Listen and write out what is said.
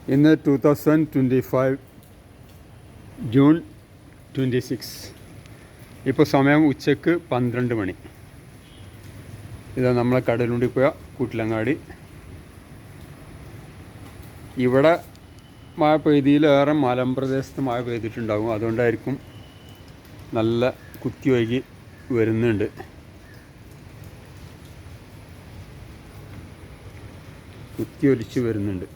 ഇന്ന് 2025 ജൂൺ 26. ഇപ്പോൾ സമയം ഉച്ചക്ക് 12 മണി. ഇതാ നമ്മളെ കടലുണ്ടി പോയ കൂട്ടിലങ്ങാടി. ഇവിടെ മഴ പെയ്തിയിലേറെ മലമ്പ്രദേശത്ത് മഴ പെയ്തിട്ടുണ്ടാകും, അതുകൊണ്ടായിരിക്കും നല്ല കുത്തി ഒഴുകി വരുന്നുണ്ട്. കുത്തി ഒലിച്ച് വരുന്നുണ്ട്.